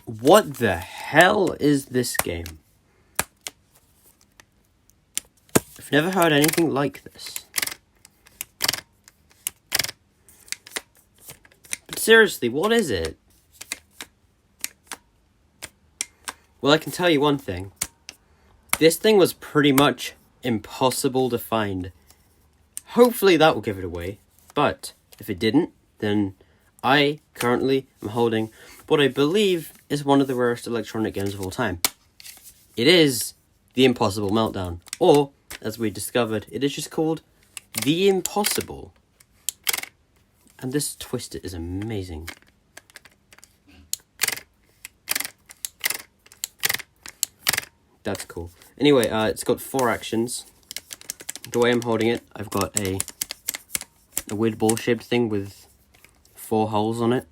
What the hell is this game? I've never heard anything like this. But seriously, what is it? Well, I can tell you one thing. This thing was pretty much impossible to find. Hopefully that will give it away. But if it didn't, then I currently am holding what I believe is one of the rarest electronic games of all time. It is the Impossible Meltdown. Or, as we discovered, it is just called The Impossible. And this twister is amazing. That's cool. Anyway, it's got 4 actions. The way I'm holding it, I've got a weird ball-shaped thing with 4 holes on it.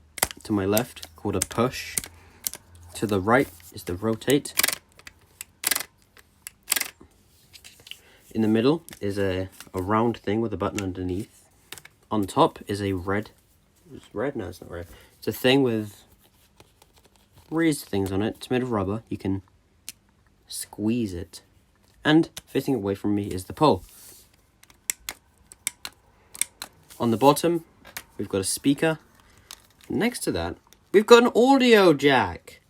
To my left, called a push. To the right is the rotate. In the middle is a round thing with a button underneath. On top is a red. It's red? No, it's not red. It's a thing with raised things on it. It's made of rubber. You can squeeze it. And fitting away from me is the pole. On the bottom, we've got a speaker. Next to that, we've got an audio jack.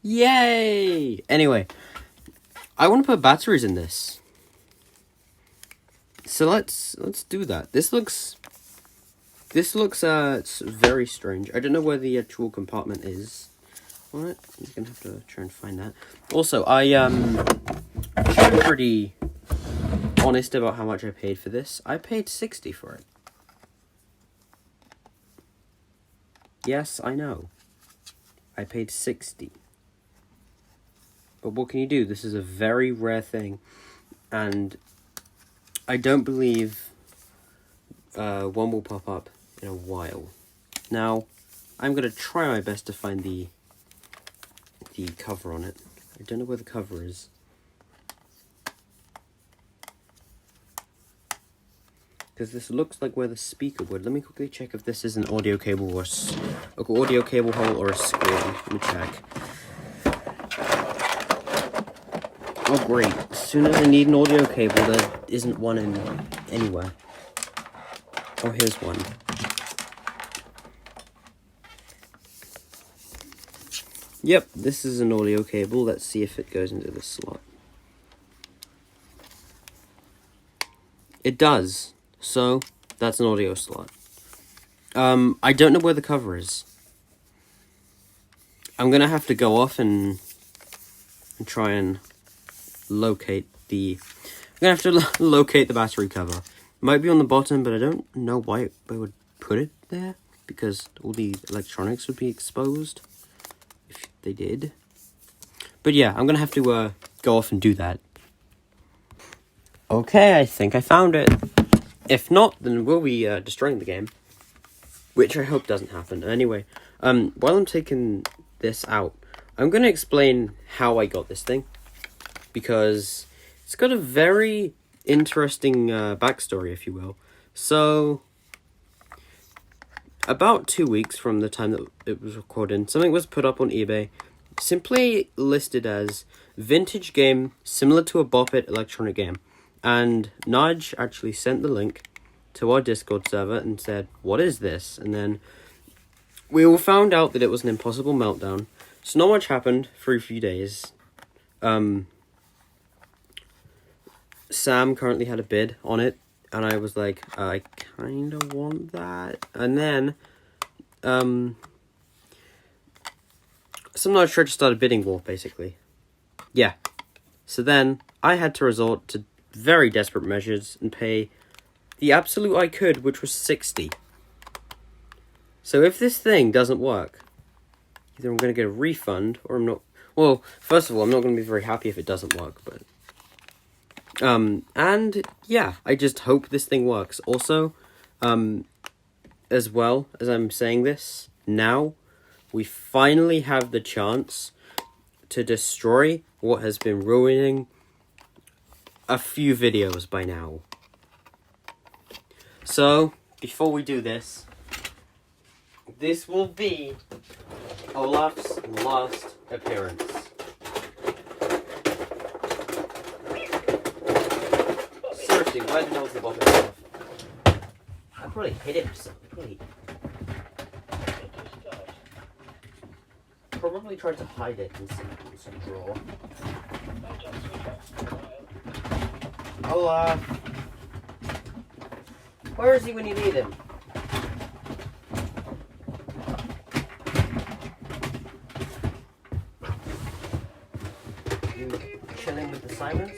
Yay! Anyway, I want to put batteries in this. So let's do that. This looks it's very strange. I don't know where the actual compartment is on it. I'm gonna have to try and find that. Also, I'm pretty honest about how much I paid for this. I paid $60 for it. Yes, I know. I paid $60. But what can you do? This is a very rare thing. And I don't believe one will pop up in a while. Now, I'm going to try my best to find the cover on it. I don't know where the cover is. Because this looks like where the speaker would. Let me quickly check if this is an audio cable or audio cable hole or a screw. Let me check. Oh great! As soon as I need an audio cable, there isn't one in anywhere. Oh, here's one. Yep, this is an audio cable. Let's see if it goes into the slot. It does. So, that's an audio slot. I don't know where the cover is. I'm gonna have to go off and try and locate the... I'm gonna have to locate the battery cover. Might be on the bottom, but I don't know why I would put it there. Because all the electronics would be exposed. If they did. But yeah, I'm gonna have to go off and do that. Okay, I think I found it. If not, then we'll be destroying the game. Which I hope doesn't happen. Anyway, while I'm taking this out, I'm going to explain how I got this thing. Because it's got a very interesting backstory, if you will. So, about 2 weeks from the time that it was recorded, something was put up on eBay. Simply listed as vintage game similar to a Bop It electronic game. And Nudge actually sent the link to our Discord server and said, what is this? And then we all found out that it was an Impossible Meltdown. So not much happened for a few days. Sam currently had a bid on it. And I was like, I kind of want that. And then some Nudge tried to start a bidding war, basically. Yeah. So then I had to resort to very desperate measures and pay the absolute I could, which was $60. So if this thing doesn't work, either I'm going to get a refund or I'm not. Well, first of all, I'm not going to be very happy if it doesn't work, but and yeah, I just hope this thing works. Also, as well as I'm saying this now, we finally have the chance to destroy what has been ruining a few videos by now. So, before we do this, this will be Olaf's last appearance. Seriously, where the hell is the bottom of Olaf? I probably hit him. Probably tried to hide it in some drawer. Olaf! Where is he when you need him? You chilling with the Simons?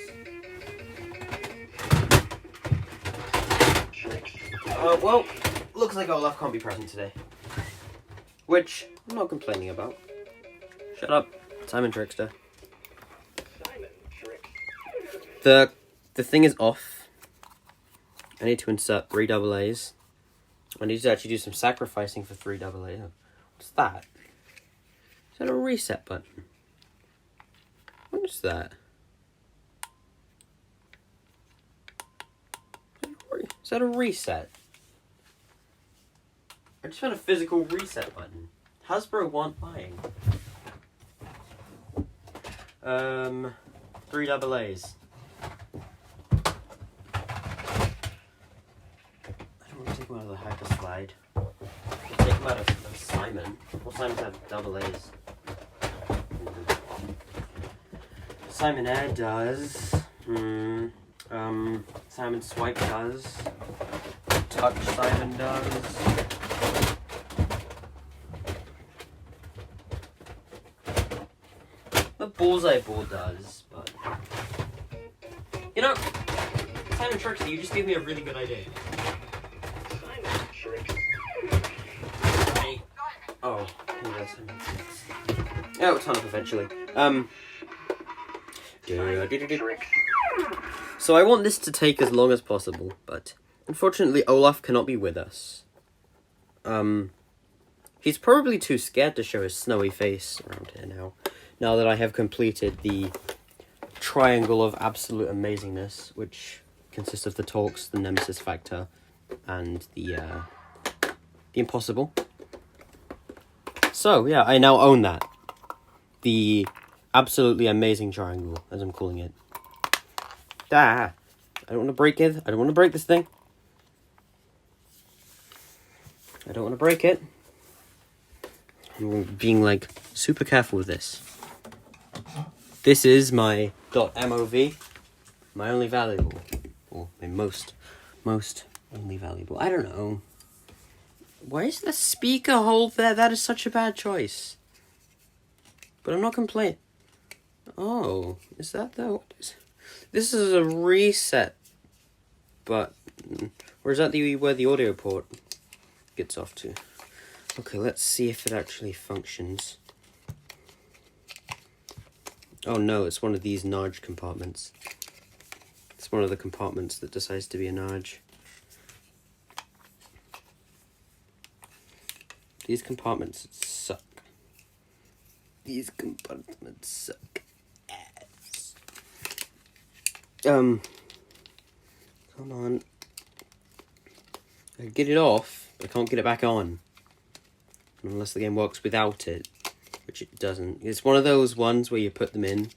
Well, looks like Olaf can't be present today. Which I'm not complaining about. Shut up, Simon Trickster. The thing is off. I need to insert 3 AA's. I need to actually do some sacrificing for 3 AA. What's that? Is that a reset button? What is that? Is that a reset? I just found a physical reset button. Hasbro want buying. 3 AA's. I don't want to take them out of the hyper slide. Take them out of Simon. Well, Simons have AA's. Simon Air does. Simon Swipe does. Touch Simon does. The Bullseye Ball does, but... You know, Simon Trickster, you just gave me a really good idea. Simon Trickster. Oh, yes, yeah, it'll turn up eventually. So I want this to take as long as possible, but unfortunately Olaf cannot be with us. He's probably too scared to show his snowy face around here now that I have completed the triangle of absolute amazingness, which consists of the Talks, the Nemesis Factor, and the Impossible. So, yeah, I now own that. The absolutely amazing triangle, as I'm calling it. I don't want to break it. I don't want to break this thing. I don't want to break it. I'm being, like, super careful with this. This is my .mov, my only valuable, or my most only valuable. I don't know. Why is the speaker hole there? That is such a bad choice. But I'm not complaining. Oh, is that though? This is a reset button. Or is that where the audio port gets off to? Okay, let's see if it actually functions. Oh no, it's one of these Narge compartments. It's one of the compartments that decides to be a Narge. These compartments suck. These compartments suck ass. Come on. I can get it off, but I can't get it back on. Unless the game works without it. Which it doesn't. It's one of those ones where you put them in.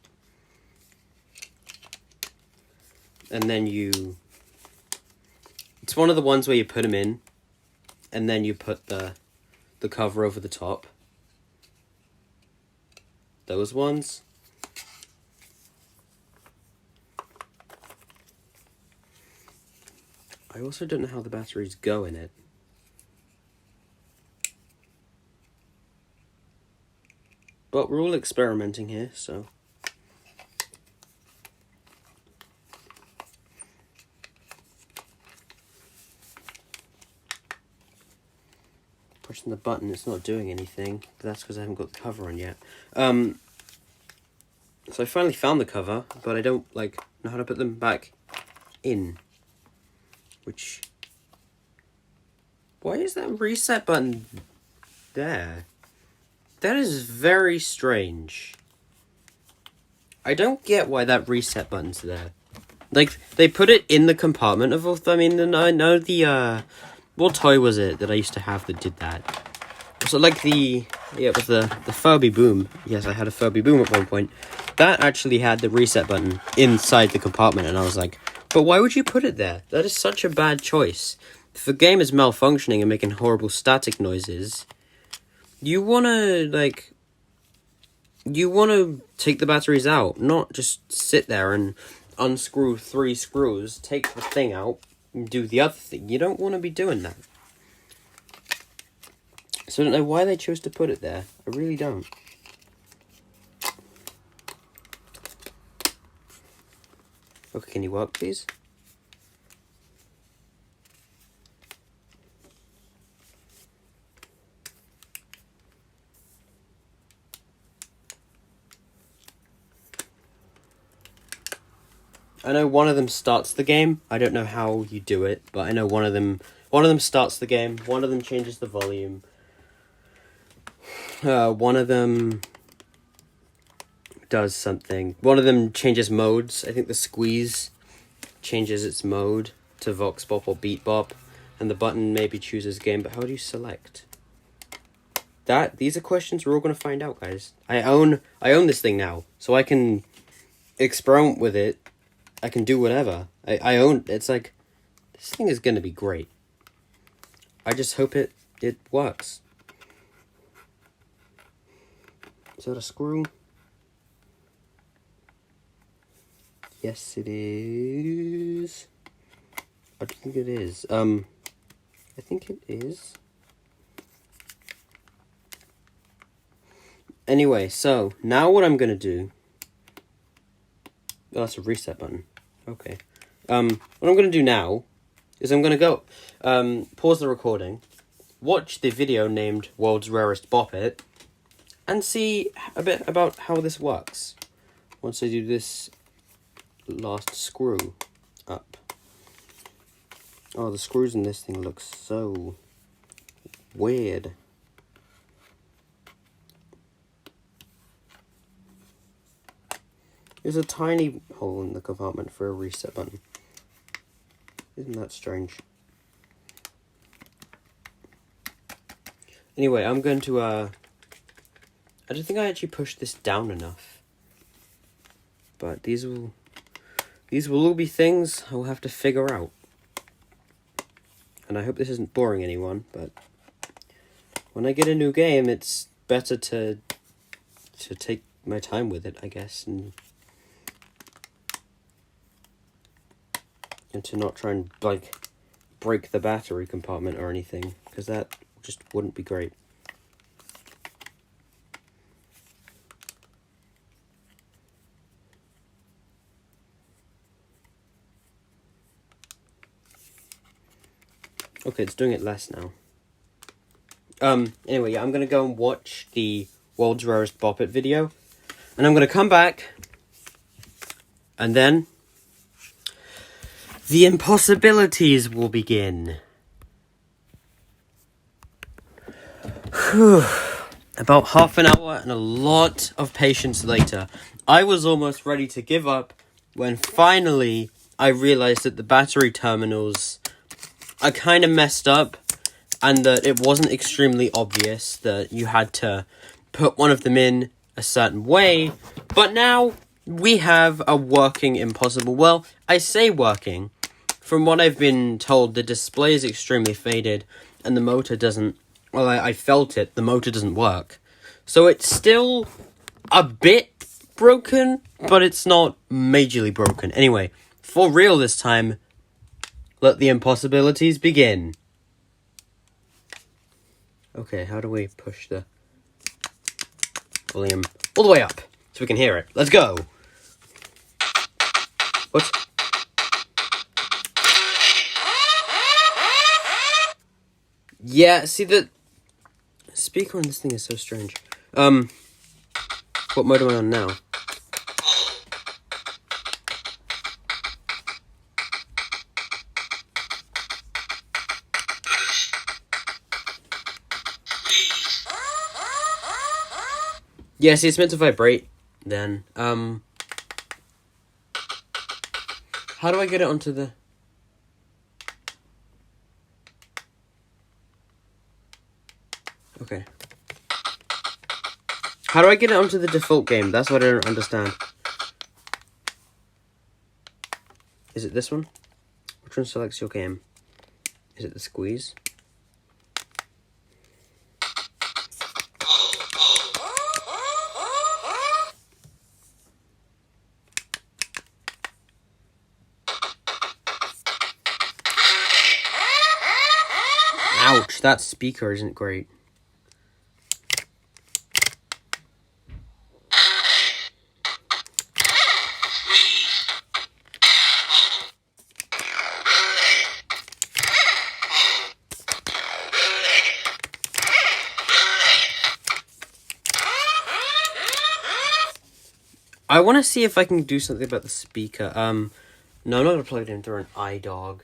And then you... It's one of the ones where you put them in. And then you put the cover over the top. Those ones. I also don't know how the batteries go in it. But we're all experimenting here, so... Pushing the button, it's not doing anything. But that's because I haven't got the cover on yet. So I finally found the cover, but I don't, like, know how to put them back in. Which... Why is that reset button there? That is very strange. I don't get why that reset button's there. Like, they put it in the compartment of... I mean, I know the... What toy was it that I used to have that did that? So, like, the Yeah, it was the Furby Boom. Yes, I had a Furby Boom at one point. That actually had the reset button inside the compartment, and I was like, but why would you put it there? That is such a bad choice. If the game is malfunctioning and making horrible static noises, you wanna take the batteries out, not just sit there and unscrew 3 screws, take the thing out, and do the other thing. You don't want to be doing that. So I don't know why they chose to put it there. I really don't. Okay, can you work, please? I know one of them starts the game. I don't know how you do it, but I know one of them starts the game. One of them changes the volume. One of them does something. One of them changes modes. I think the squeeze changes its mode to Vox Bop or Beat Bop, and the button maybe chooses game. But how do you select? These are questions we're all gonna find out, guys. I own this thing now, so I can experiment with it. I can do whatever. I own. It's like, this thing is gonna be great. I just hope it works. Is that a screw? Yes, it is. I don't think it is. I think it is. Anyway, so now what I'm gonna do. Oh, that's a reset button. Okay. What I'm gonna do now is I'm gonna go pause the recording, watch the video named World's Rarest Bop It, and see a bit about how this works. Once I do this last screw up. Oh, the screws in this thing look so weird. There's a tiny hole in the compartment for a reset button. Isn't that strange? Anyway, I'm going to, I don't think I actually pushed this down enough. But these will all be things I will have to figure out. And I hope this isn't boring anyone, but when I get a new game, it's better to take my time with it, I guess, and to not try and, like, break the battery compartment or anything, because that just wouldn't be great. Okay, it's doing it less now. Anyway, yeah, I'm gonna go and watch the World's Rarest Bop It video, and I'm gonna come back, and then the impossibilities will begin. Whew. About half an hour and a lot of patience later, I was almost ready to give up when finally I realized that the battery terminals are kind of messed up and that it wasn't extremely obvious that you had to put one of them in a certain way. But now we have a working impossible. Well, I say working. From what I've been told, the display is extremely faded and the motor doesn't... Well, I felt it. The motor doesn't work. So it's still a bit broken, but it's not majorly broken. Anyway, for real this time, let the impossibilities begin. Okay, how do we push the volume all the way up so we can hear it? Let's go. What? Yeah, see, the speaker on this thing is so strange. What mode am I on now? Yeah, see, it's meant to vibrate then. How do I get it onto the... Okay. How do I get it onto the default game? That's what I don't understand. Is it this one? Which one selects your game? Is it the squeeze? Ouch, that speaker isn't great. I want to see if I can do something about the speaker. No, I'm not going to plug it in through an iDog.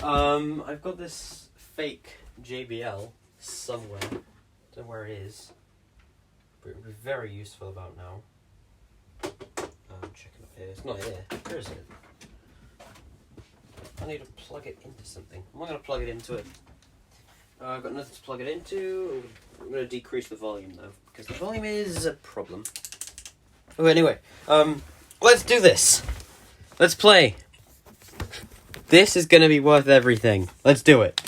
I've got this fake JBL somewhere. Don't know where it is. But it would be very useful about now. I'm checking up here. It's not here. Where is it? I need to plug it into something. I'm not going to plug it into it. I've got nothing to plug it into. I'm going to decrease the volume though, because the volume is a problem. Oh, anyway, let's do this. Let's play. This is going to be worth everything. Let's do it.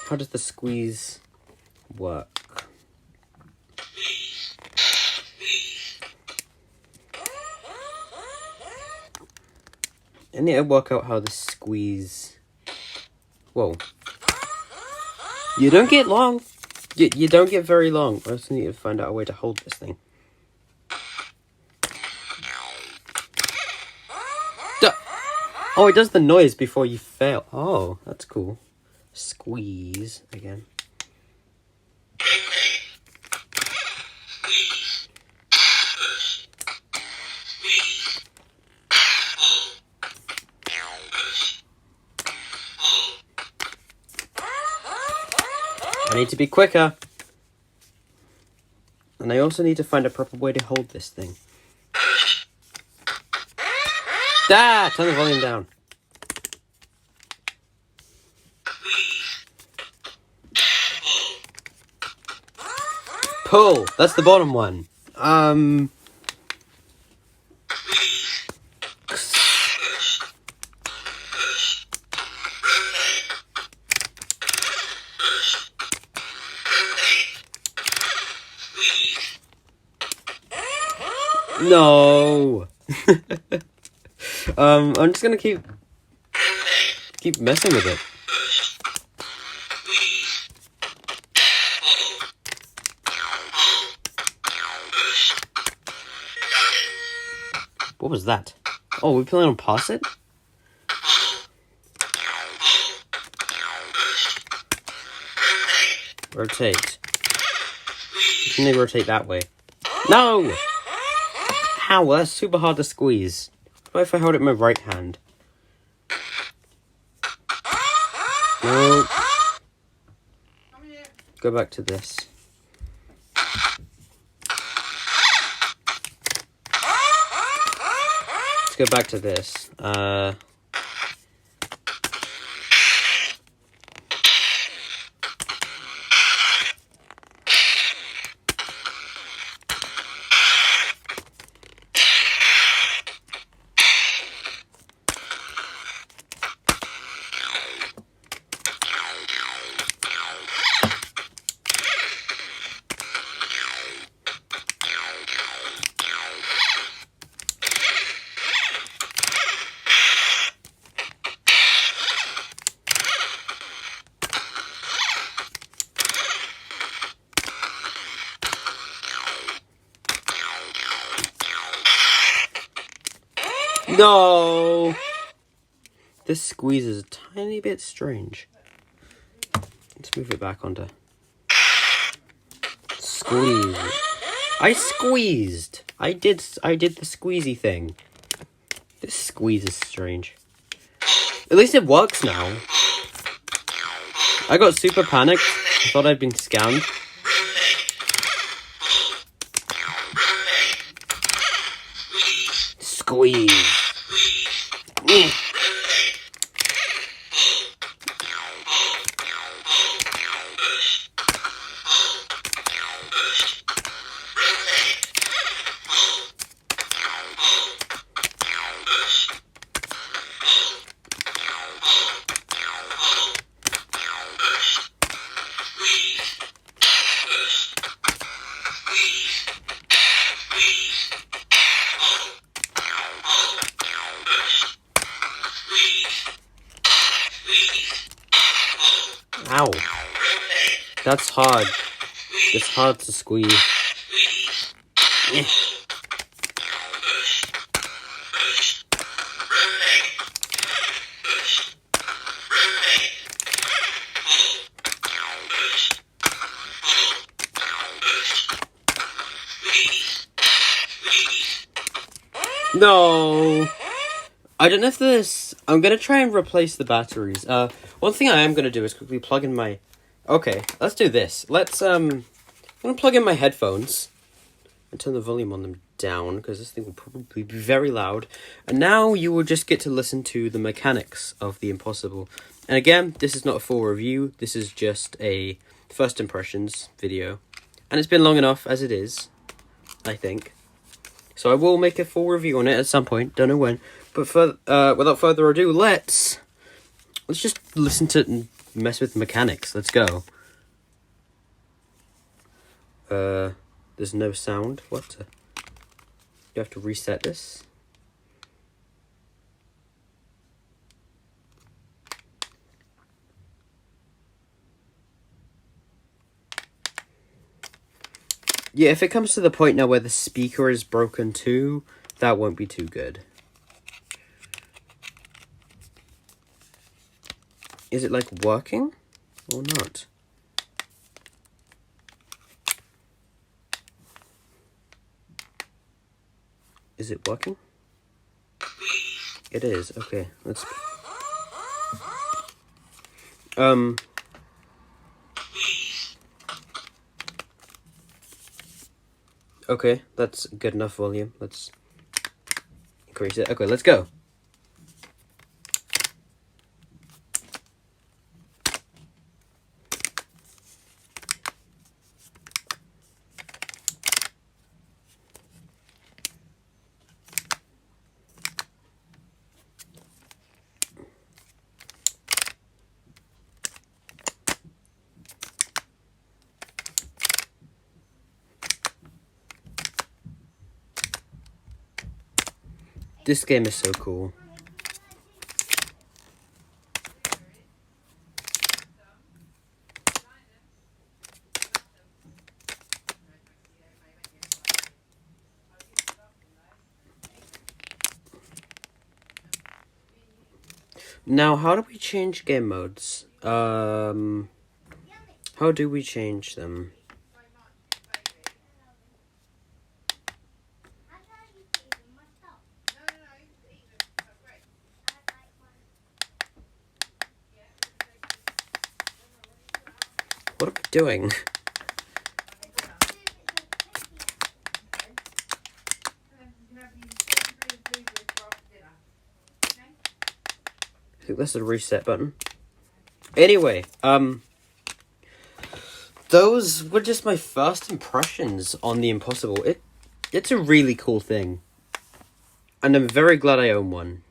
How does the squeeze work? I need to work out how the squeeze... Whoa. You don't get long. You don't get very long. I also need to find out a way to hold this thing. Duh. Oh, it does the noise before you fail. Oh, that's cool. Squeeze again. I need to be quicker. And I also need to find a proper way to hold this thing. Ah! Turn the volume down. Pull! That's the bottom one. No. I'm just gonna keep messing with it. What was that? Oh, we're playing on pause it? Rotate. Can they rotate that way? No! Ow, that's super hard to squeeze. What if I hold it in my right hand? No. Go back to this. Let's go back to this. No! This squeeze is a tiny bit strange. Let's move it back onto... Squeeze. I squeezed! I did the squeezy thing. This squeeze is strange. At least it works now. I got super panicked. I thought I'd been scammed. Squeeze. Ow. That's hard. It's hard to squeeze. Eh. No. I don't know if this... I'm going to try and replace the batteries. One thing I am going to do is quickly plug in my... Okay, let's do this. I'm going to plug in my headphones and turn the volume on them down, because this thing will probably be very loud. And now you will just get to listen to the mechanics of the Impossible. And again, this is not a full review. This is just a first impressions video. And it's been long enough as it is, I think. So I will make a full review on it at some point. Don't know when. But without further ado, let's just listen to it and mess with mechanics. Let's go. There's no sound. What? You have to reset this. Yeah, if it comes to the point now where the speaker is broken too, that won't be too good. Is it, like, working or not? Is it working? It is. Okay, let's... Okay, that's good enough volume. Let's increase it. Okay, let's go. This game is so cool. Now, how do we change game modes? How do we change them? What are we doing? I think that's the reset button. Anyway, those were just my first impressions on the Impossible. It's a really cool thing. And I'm very glad I own one.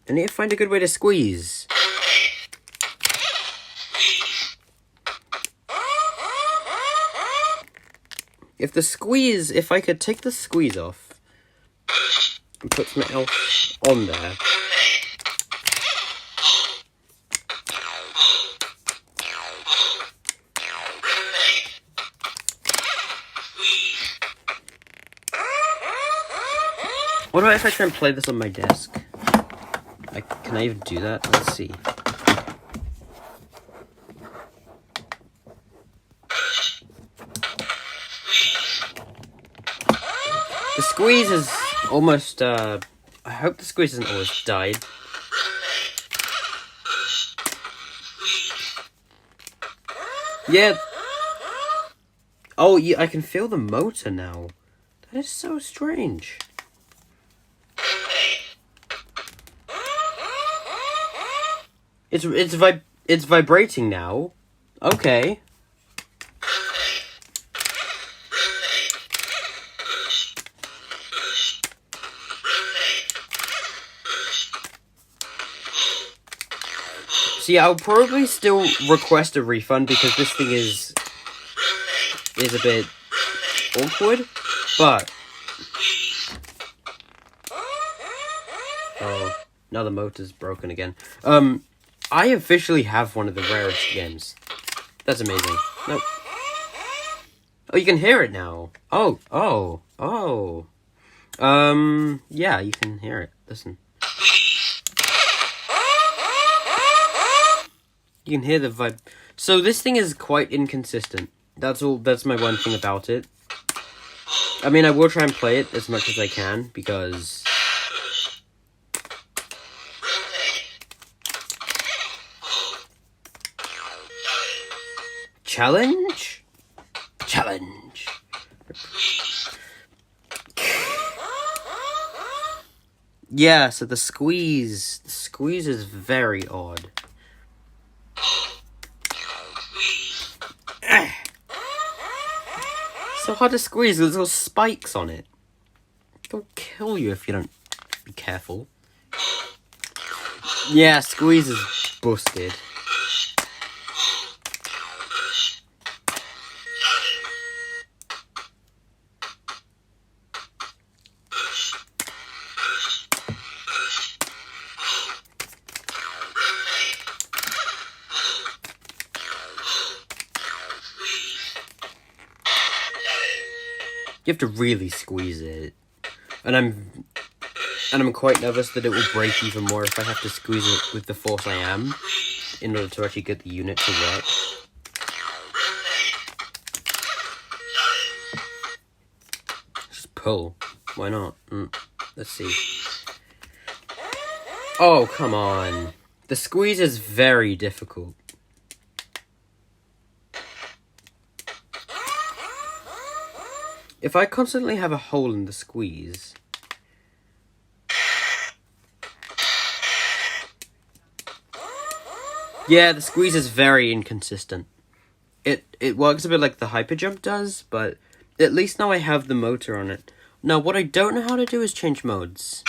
I need to find a good way to squeeze. If I could take the squeeze off and put something else on there. What about if I try and play this on my desk? Can I even do that? Let's see. The squeeze is almost, I hope the squeeze hasn't almost died. Yeah. Oh, yeah, I can feel the motor now. That is so strange. It's vibrating now. Okay. So yeah, I'll probably still request a refund because this thing is a bit awkward, but Oh, now the motor's broken again. I officially have one of the rarest games. That's amazing. Nope. Oh, you can hear it now. Oh. Yeah, you can hear it. Listen. You can hear the vibe. So this thing is quite inconsistent. That's all. That's my one thing about it. I mean, I will try and play it as much as I can, because... Challenge? Challenge. Yeah, so the squeeze is very odd. So hard to squeeze, there's little spikes on it. They'll kill you if you don't be careful. Yeah, squeeze is busted. You have to really squeeze it. And I'm quite nervous that it will break even more if I have to squeeze it with the force I am in order to actually get the unit to work. Just pull. Why not? Let's see. Oh, come on. The squeeze is very difficult. If I constantly have a hole in the squeeze... Yeah, the squeeze is very inconsistent. It works a bit like the hyper jump does, but at least now I have the motor on it. Now, what I don't know how to do is change modes.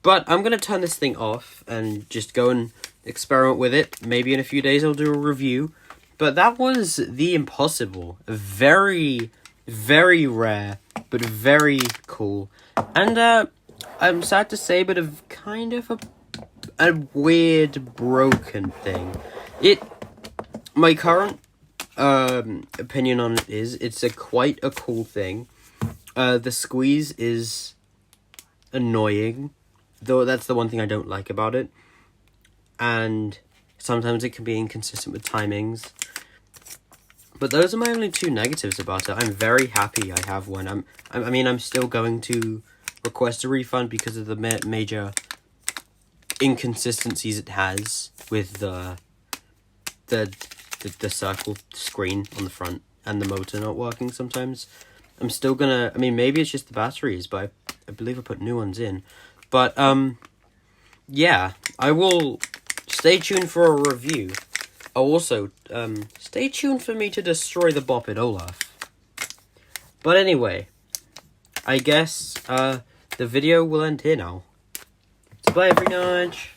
But I'm going to turn this thing off and just go and experiment with it. Maybe in a few days I'll do a review. But that was the Impossible. Very, very rare, but very cool. And I'm sad to say, but a kind of a weird broken thing. My current opinion on it is it's quite a cool thing. The squeeze is annoying, though that's the one thing I don't like about it. And sometimes it can be inconsistent with timings. But those are my only two negatives about it. I'm very happy I have one. I'm still going to request a refund because of the major inconsistencies it has with the circle screen on the front and the motor not working sometimes. I'm still gonna... maybe it's just the batteries, but I believe I put new ones in. But, yeah, I will stay tuned for a review. I'll also, stay tuned for me to destroy the Boppet Olaf. But anyway, I guess, the video will end here now. So bye, every nudge.